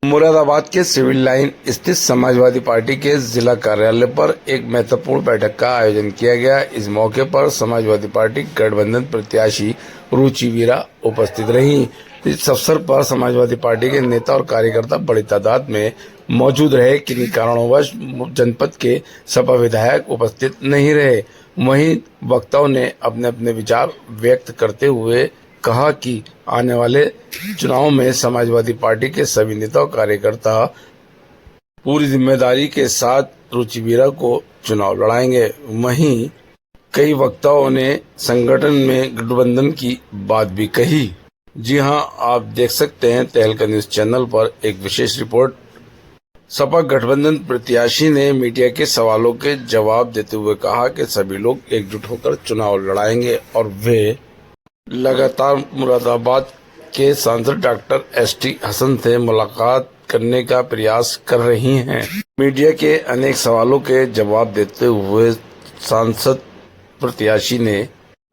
मुरादाबाद के civil line स्थित Samajwadi party के जिला कार्यालय पर एक महत्वपूर्ण बैठक का आयोजन किया गया। इस मौके पर समाजवादी पार्टी गठबंधन प्रत्याशी रुचि वीरा उपस्थित रहीं। इस अवसर पर समाजवादी पार्टी के नेता और कार्यकर्ता बड़ी तादाद में मौजूद रहे। किन्हीं कारणोंवश जनपद के सपा विधायक उपस्थित नहीं रहे। वहीं वक्ताओं ने अपने अपने विचार व्यक्त करते हुए कहा कि आने वाले चुनाव में समाजवादी पार्टी के सभी नेता और कार्यकर्ता पूरी जिम्मेदारी के साथ रुचि वीरा को चुनाव लड़ाएंगे। वहीं कई वक्ताओं ने संगठन में गठबंधन की बात भी कही। जी हां, आप देख सकते हैं तहलका न्यूज चैनल पर एक विशेष रिपोर्ट। सपा गठबंधन प्रत्याशी ने मीडिया के सवालों के जवाब देते हुए कहा कि सभी लोग एकजुट होकर चुनाव लड़ाएंगे और वे लगातार मुरादाबाद के सांसद डॉक्टर एसटी हसन से मुलाकात करने का प्रयास कर रही हैं। मीडिया के अनेक सवालों के जवाब देते हुए सांसद प्रत्याशी ने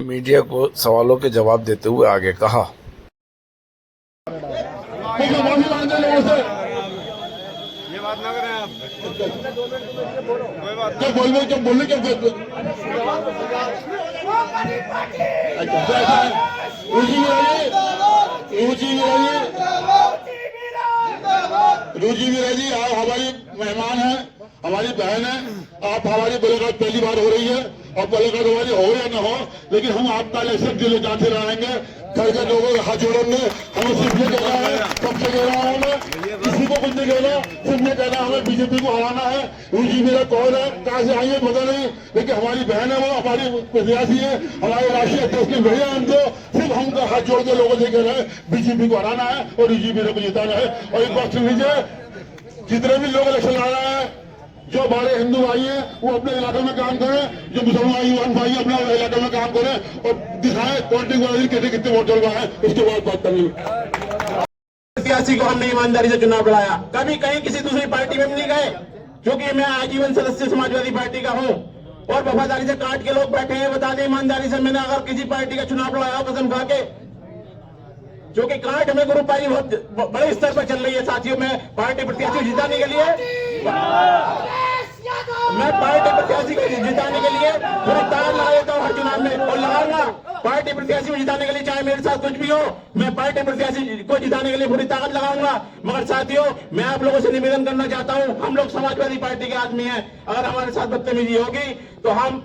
मीडिया को सवालों के जवाब देते हुए आगे कहा। ये बात ना करें आप। रुचि वीरा जी आप हमारी मेहमान हैं, हमारी बहन है। आप हमारी मुलाकात पहली बार हो रही है और मुलाकात हमारी हो या ना हो, लेकिन हम आपका इलेक्शन दिल जाते रहेंगे। घर के लोगों के हाथ जोड़ेंगे। हमें सिर्फ ये कहना है, सबसे कह रहा हूँ मैं, किसी को कुछ नहीं कहना, सिर्फ ये कहना हमें बीजेपी को हराना है। रुचि वीरा कौन है, कहाँ से आई है पता नहीं, लेकिन हमारी बहन है, वो हमारी प्रत्याशी है, हमारे राष्ट्रीय अध्यक्ष के भैया हमको सिर्फ हमको हाथ जोड़ के लोगों से कहना है बीजेपी को हराना है और रुचि वीरा को जिताना है। और एक बात सुन लीजिए, जितने भी लोग इलेक्शन लड़ रहे हैं, जो हमारे हिंदू भाई हैं वो अपने इलाके में काम करें, जो मुसलमान भाई अपने इलाके में काम करें और दिखाएं काउंटिंग वाले कितने वोट डलवा है, उसके बाद बात करेंगे। प्रत्याशी को हमने ईमानदारी से चुनाव लड़ाया, कभी कहीं किसी दूसरी पार्टी में नहीं गए, क्योंकि मैं आजीवन सदस्य समाजवादी पार्टी का हूं और वफादारी से काट के लोग बैठे हैं। बता दें ईमानदारी से, मैंने अगर किसी पार्टी का चुनाव लड़ाया हो कसम खा के, जो कि काट में ग्रुपबाजी बहुत बड़े स्तर पर चल रही है साथियों। में पार्टी प्रत्याशी जिताने के लिए मैं पार्टी प्रत्याशी को जिताने के लिए पूरी ताकत लगा देता हूँ हर चुनाव में और लगाऊंगा। पार्टी प्रत्याशी को जिताने के लिए चाहे मेरे साथ कुछ भी हो, मैं पार्टी प्रत्याशी को जिताने के लिए पूरी ताकत लगाऊंगा। मगर साथियों, मैं आप लोगों से निवेदन करना चाहता हूँ, हम लोग समाजवादी पार्टी के आदमी हैं, अगर हमारे साथ बदतमीजी होगी तो हम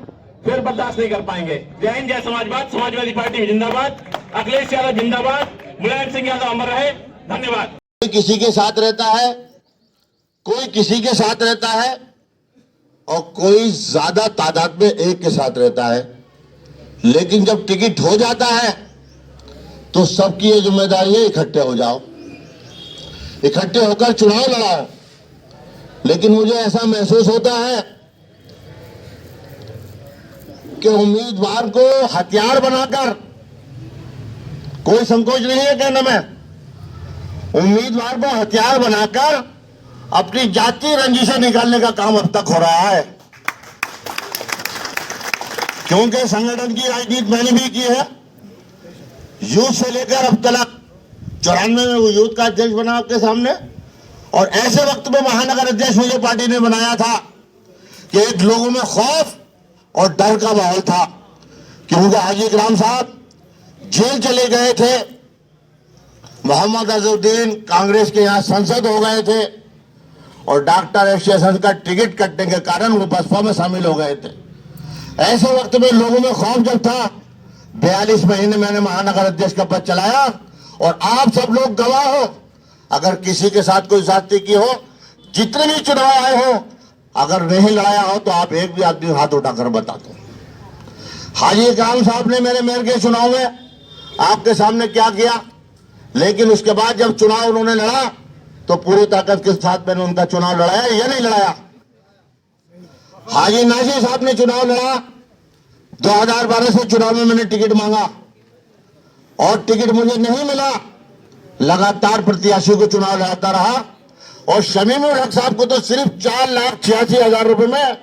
फिर बर्दाश्त नहीं कर पाएंगे। जय हिंद, जय समाजवाद, समाजवादी पार्टी जिंदाबाद, अखिलेश यादव जिंदाबाद, मुलायम सिंह यादव अमर रहे। धन्यवाद। कोई किसी के साथ रहता है, कोई किसी के साथ रहता है और कोई ज्यादा तादाद में एक के साथ रहता है, लेकिन जब टिकट हो जाता है तो सबकी ये जिम्मेदारी है इकट्ठे हो जाओ, इकट्ठे होकर चुनाव लड़ाओ। लेकिन मुझे ऐसा महसूस होता है कि उम्मीदवार को हथियार बनाकर, कोई संकोच नहीं है कहने में, उम्मीदवार को हथियार बनाकर अपनी जातीय रंजिशें निकालने का काम अब तक हो रहा है। क्योंकि संगठन की राजनीति मैंने भी की है, यूथ से लेकर अब तक 94 में वो यूथ का अध्यक्ष बना आपके सामने, और ऐसे वक्त में महानगर अध्यक्ष मुझे पार्टी ने बनाया था कि एक लोगों में खौफ और डर का माहौल था, क्योंकि हाजी इकराम साहब जेल चले गए थे, मोहम्मद अजहरुद्दीन कांग्रेस के यहाँ सांसद हो गए थे और डॉक्टर एसटी हसन का टिकट कटने के कारण वो बसपा में शामिल हो गए थे। ऐसे वक्त में लोगों में खौफ जब था, 42 महीने मैंने महानगर अध्यक्ष का पद चलाया और आप सब लोग गवाह हो। अगर किसी के साथ कोई ज्यादती की हो, जितने भी चुनाव आए हो, अगर नहीं लड़ाया हो तो आप एक भी आदमी हाथ उठाकर बता दो। हाजी इकराम साहब ने मेरे मेयर के चुनाव में आपके सामने क्या किया, लेकिन उसके बाद जब चुनाव उन्होंने लड़ा तो पूरी ताकत के साथ मैंने उनका चुनाव लड़ाया या नहीं लड़ाया। हाजी नाजी साहब ने चुनाव लड़ा, 2012 से चुनाव में मैंने टिकट मांगा और टिकट मुझे नहीं मिला, लगातार प्रत्याशी को चुनाव लड़ाता रहा और शमीम उल हक साहब को तो सिर्फ 4,86,000 रुपए में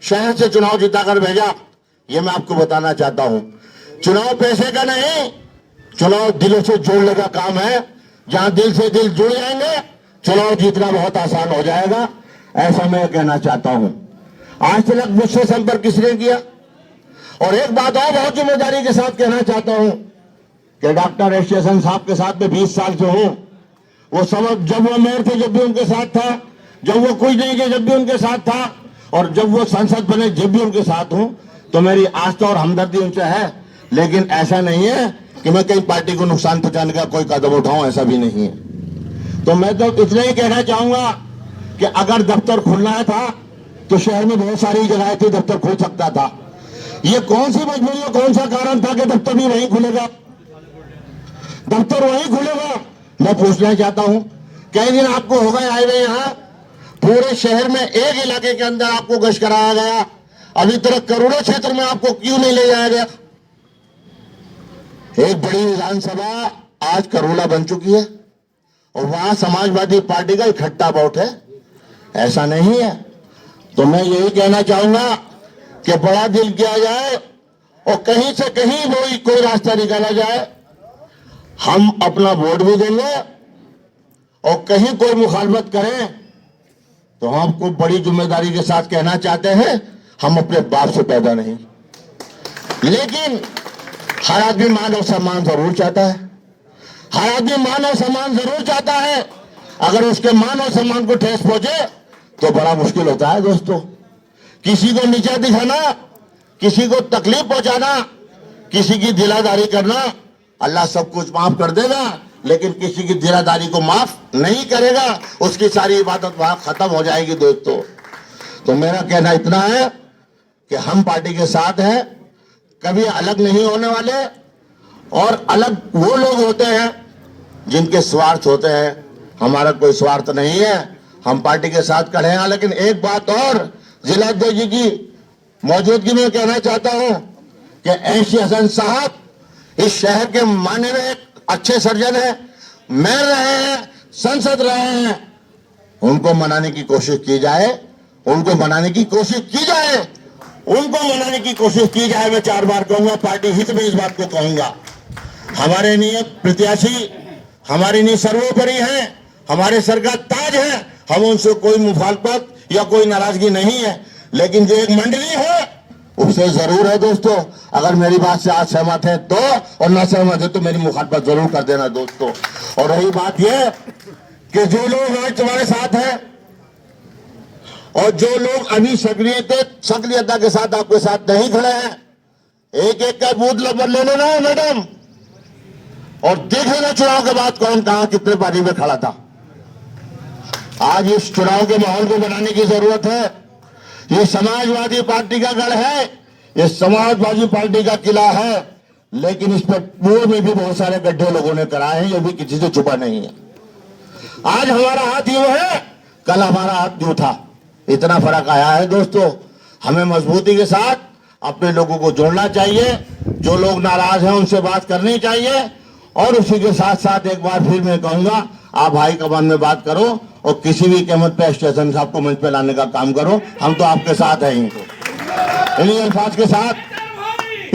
शहर से चुनाव जिताकर भेजा। ये मैं आपको बताना चाहता हूं, चुनाव पैसे का नहीं, चुनाव दिलों से जोड़ने का काम है। जहां दिल से दिल जुड़ जाएंगे, चुनाव जीतना बहुत आसान हो जाएगा, ऐसा मैं कहना चाहता हूं। आज तक मुझसे संपर्क किसने किया? और एक बात और बहुत जिम्मेदारी के साथ कहना चाहता हूं कि डॉक्टर एस जयशंकर साहब के साथ में 20 साल से हूं। वो सब जब वो मेयर थे जब भी उनके साथ था, जब वो कुछ नहीं थे जब भी उनके साथ था, और जब वो सांसद बने जब भी उनके साथ हूं। तो मेरी आस्था और हमदर्दी उनसे है, लेकिन ऐसा नहीं है कि मैं कहीं पार्टी को नुकसान पहुंचाने का कोई कदम उठाऊं, ऐसा भी नहीं है। तो मैं तो इतना ही कहना चाहूंगा कि अगर दफ्तर खुलना था तो शहर में बहुत सारी जगह थी, दफ्तर खुल सकता था। ये कौन सी मजबूरी और कौन सा कारण था कि दफ्तर भी वहीं खुलेगा? दफ्तर वहीं खुलेगा। मैं पूछना चाहता हूं, कई दिन आपको हो गए आए हुए यहाँ, पूरे शहर में एक इलाके के अंदर आपको गश्त कराया गया, अभी तक करोड़ों क्षेत्र में आपको क्यों नहीं ले जाया गया? एक बड़ी विधानसभा आज करोड़ा बन चुकी है और वहां समाजवादी पार्टी का इकट्ठा वोट है, ऐसा नहीं है। तो मैं यही कहना चाहूंगा कि बड़ा दिल किया जाए और कहीं से कहीं वो कोई रास्ता निकाला जाए। हम अपना वोट भी देंगे और कहीं कोई मुखालफत करें तो हम आपको बड़ी जिम्मेदारी के साथ कहना चाहते हैं, हम अपने बाप से पैदा नहीं। लेकिन हर आदमी मान और सम्मान जरूर चाहता है, हर आदमी मान और सम्मान जरूर चाहता है। अगर उसके मान और सम्मान को ठेस पहुंचे तो बड़ा मुश्किल होता है दोस्तों। किसी को नीचा दिखाना, किसी को तकलीफ पहुंचाना, किसी की दिलादारी करना, अल्लाह सब कुछ माफ कर देगा, लेकिन किसी की दिलादारी को माफ नहीं करेगा, उसकी सारी इबादत वहां खत्म हो जाएगी दोस्तों। तो मेरा कहना इतना है कि हम पार्टी के साथ हैं, कभी अलग नहीं होने वाले। और अलग वो लोग होते हैं जिनके स्वार्थ होते हैं, हमारा कोई स्वार्थ नहीं है, हम पार्टी के साथ खड़े हैं। लेकिन एक बात और जिलाध्यक्ष जी की मौजूदगी में कहना चाहता हूं कि एस हसन साहब इस शहर के माननीय अच्छे सर्जन है, मेयर रहे हैं, संसद रहे हैं, उनको मनाने की कोशिश की जाए, उनको मनाने की कोशिश की जाए, उनको मनाने की कोशिश की जाए। मैं 4 बार कहूंगा, पार्टी हित में इस बात को कहूंगा। हमारे लिए प्रत्याशी हमारे लिए सर्वोपरि है, हमारे सर का ताज है, हम उनसे कोई मुखालफत या कोई नाराजगी नहीं है। लेकिन जो एक मंडली है उससे जरूर है दोस्तों। अगर मेरी बात से आज सहमत है तो, और न सहमत है तो मेरी मुखालफत जरूर कर देना दोस्तों। और रही बात यह कि जो लोग आज तुम्हारे साथ हैं और जो लोग अभी सक्रियता के साथ आपके साथ नहीं खड़े हैं, एक एक का बूथ नंबर ले लेना है मैडम, और देख लेना चुनाव के बाद कौन कहां कितने पारी में खड़ा था। आज इस चुनाव के माहौल को बनाने की जरूरत है। ये समाजवादी पार्टी का गढ़ है, ये समाजवादी पार्टी का किला है, लेकिन इस पर पूर्व में भी बहुत सारे गड्ढे लोगों ने कराए हैं, ये भी किसी से छुपा नहीं है। आज हमारा हाथ यूं है, कल हमारा हाथ यूं था, इतना फर्क आया है दोस्तों। हमें मजबूती के साथ अपने लोगों को जोड़ना चाहिए, जो लोग नाराज हैं उनसे बात करनी चाहिए। और उसी के साथ साथ एक बार फिर मैं कहूंगा, आप हाई कमान में बात करो और किसी भी कीमत पे स्टेशन साहब को मंच पे लाने का काम करो, हम तो आपके साथ हैं। इनको इन्हीं अल्फाज के साथ,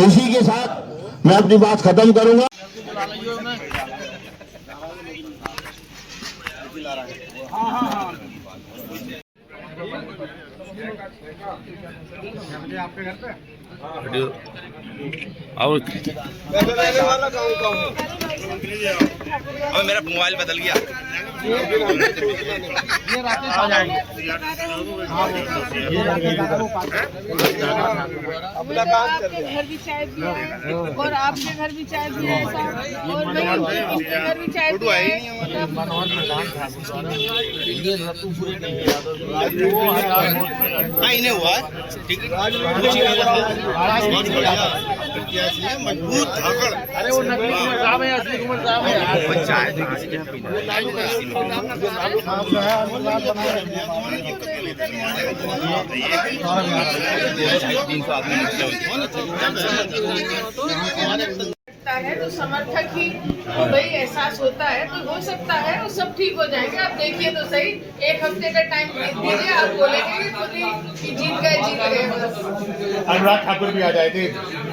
इसी के साथ मैं अपनी बात खत्म करूंगा। आपके घर पे और अब मेरा मोबाइल बदल गया। आपके घर भी चाय दिया है और आपके घर भी चाय दिया है साहब, और मेरे घर भी चाय दिया है। इन्हें हुआ ठीक है, मजबूत धाकड़। अरे वो नकली साहब है, असली कुमार साहब है। पंचायत है तो समर्थक ही तो भाई एहसास होता है, तो हो सकता है वो सब ठीक हो जाएंगे। आप देखिए तो सही, 1 हफ्ते का टाइम दीजिए, आप बोलेंगे खुद ही कि जीत गए बस। अनुराग ठाकुर भी आ जाए थे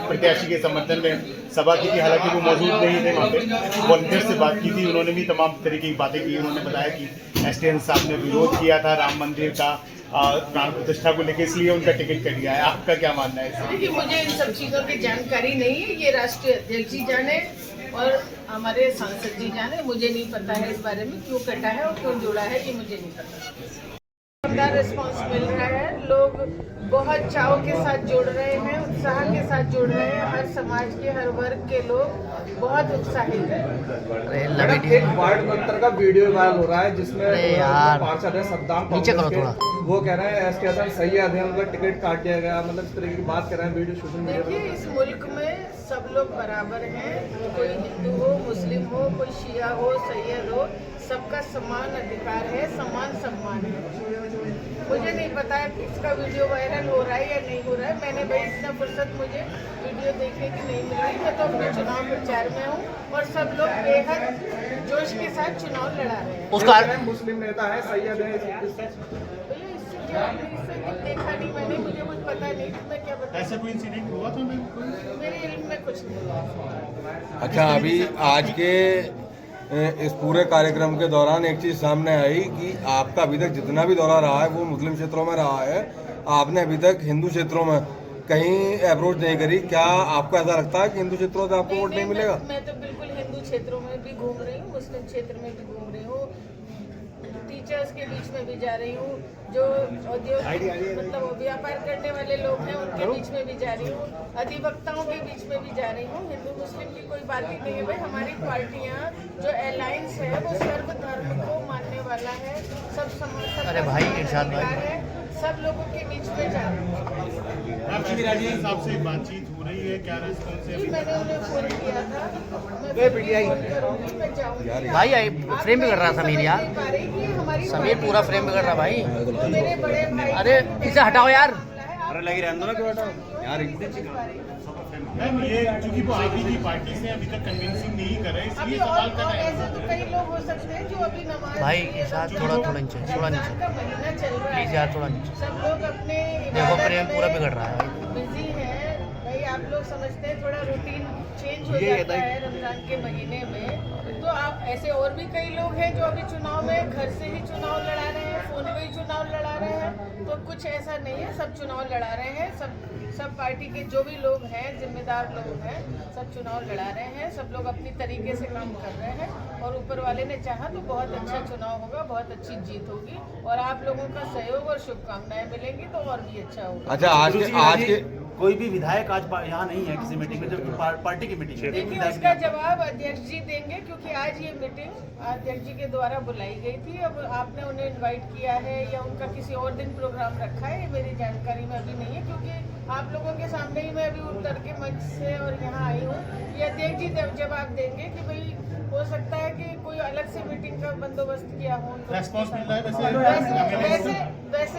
प्रत्याशी के समर्थन में, सभा की थी, हालांकि वो मौजूद नहीं थे वहाँ पे। वॉलंटियर से बात की थी, उन्होंने भी तमाम तरीके की बातें की। उन्होंने बताया कि एसटीएन साहब ने विरोध किया था राम मंदिर का प्राण प्रतिष्ठा को लेकर, इसलिए उनका टिकट कट गया है। आपका क्या मानना है इसमें? देखिए, मुझे इन सब चीज़ों की जानकारी नहीं है। ये राष्ट्रीय अध्यक्ष जी जाने और हमारे सांसद जी जाने, मुझे नहीं पता है इस बारे में क्यों कटा है और क्यों जोड़ा है, ये मुझे नहीं पता। शानदार रिस्पॉन्स मिल रहा है, लोग बहुत चाव के साथ जुड़ रहे हैं, उत्साह के साथ जुड़ रहे हैं। हर समाज के हर वर्ग के लोग बहुत उत्साहित हैं। एक वार्ड मंत्र का वीडियो वायरल हो रहा है जिसमें पार्षद है सद्दाम कांग्रेस के, वो कह रहे हैं एसटीएन सही है, उनका टिकट काट दिया गया, मतलब इस तरह की बात कर रहे हैं वीडियो सोशल मीडिया पर। देखिए, इस मुल्क में सब लोग बराबर हैं, कोई हिंदू हो, मुस्लिम हो, कोई शिया हो, सैयद हो, सबका समान अधिकार है, समान सम्मान है। मुझे नहीं पता है कि इसका वीडियो वायरल हो रहा है या नहीं हो रहा है। मैंने भाई इतना फुर्सत मुझे वीडियो देखने की नहीं मिल रही। मैं तो अपने चुनाव प्रचार में हूँ और सब लोग बेहद जोश के साथ चुनाव लड़ा रहे हैं। उसका मुस्लिम नेता है, सैयद है, भैया इससे देखा नहीं मैंने, मुझे कुछ पता नहीं, मैं क्या बता। ऐसा कोई इंसिडेंट हुआ था? मेरे इल्म में कुछ नहीं हुआ। अच्छा, अभी आज के इस पूरे कार्यक्रम के दौरान एक चीज़ सामने आई कि आपका अभी तक जितना भी दौरा रहा है वो मुस्लिम क्षेत्रों में रहा है, आपने अभी तक हिंदू क्षेत्रों में कहीं अप्रोच नहीं करी। क्या आपको ऐसा लगता है कि हिंदू क्षेत्रों से आपको वोट नहीं मिलेगा? मैं तो बिल्कुल हिंदू क्षेत्रों में भी घूम रही हूँ, मुस्लिम क्षेत्र में भी घूम रही हूँ, टीचर्स के बीच में भी जा रही हूँ, जो उद्योग मतलब व्यापार करने वाले लोग हैं उनके बीच में भी जा रही हूँ, अधिवक्ताओं के बीच में भी जा रही हूँ। हिंदू मुस्लिम की कोई बात ही नहीं है भाई। हमारी पार्टियाँ जो अलायंस है वो सर्व धर्म को मानने वाला है, सब समाज, अरे भाई इरशाद भाई है, सब लोगों के बीच में जा रही हूँ। आपकी राजीव साहब से बातचीत हो रही है, क्या रिस्पॉन्स है? मैंने उन्हें फोन किया था, मैं फोन करूंगी, मैं जाऊंगी। भाई फ्रेम भी कर रहा समीर यार, समीर पूरा फ्रेम भी कर रहा भाई। मेरे बड़े भाई, अरे इसे हटाओ यार। अरे लगी रहने दो ना, क्यों हटाओ यार। मैम, ये चूंकि वो आप ही की पार्टी से अभी तक कन्विंसिंग नहीं कर रहे, अभी इसलिए सवाल कर और रहे हैं। ऐसे तो कई लोग हो सकते हैं जो अभी नमाज भाई के साथ थोड़ा नीचे, थोड़ा नीचे का महीना चल रहा प्लीज है, यार, थोड़ा नीचे। सब लोग अपने देखो प्रेम पूरा बिगड़ रहा है बिजी हैं भाई। आप लोग समझते हैं थोड़ा रूटीन चेंज हो जाता है रमजान के महीने में, तो आप ऐसे और भी कई लोग हैं जो अभी चुनाव में घर से ही चुनाव लड़ा रहे हैं, फोन पे ही चुनाव लड़ा रहे हैं। तो कुछ ऐसा नहीं है, सब चुनाव लड़ा रहे हैं, सब पार्टी के जो भी लोग हैं, जिम्मेदार लोग हैं, सब चुनाव लड़ा रहे हैं, सब लोग अपनी तरीके से काम कर रहे हैं और ऊपर वाले ने चाहा तो बहुत अच्छा चुनाव होगा, बहुत अच्छी जीत होगी और आप लोगों का सहयोग और शुभकामनाएं मिलेंगी तो और भी अच्छा होगा। अच्छा, आज के कोई भी विधायक आज यहाँ नहीं है किसी मीटिंग में, जबकि पार्टी की मीटिंग है। देखिए, उसका जवाब अध्यक्ष जी देंगे क्योंकि आज ये मीटिंग अध्यक्ष जी के द्वारा बुलाई गई थी। अब आपने उन्हें इनवाइट किया है या उनका किसी और दिन प्रोग्राम रखा है, ये मेरी जानकारी में अभी नहीं है, क्योंकि आप लोगों के सामने ही मैं अभी उतर के मंच से और यहाँ आई हूँ। ये अध्यक्ष जी जवाब देंगे कि भाई हो सकता है कि कोई अलग से मीटिंग का बंदोबस्त किया हो। रेस्पॉन्स मिल रहा है वैसे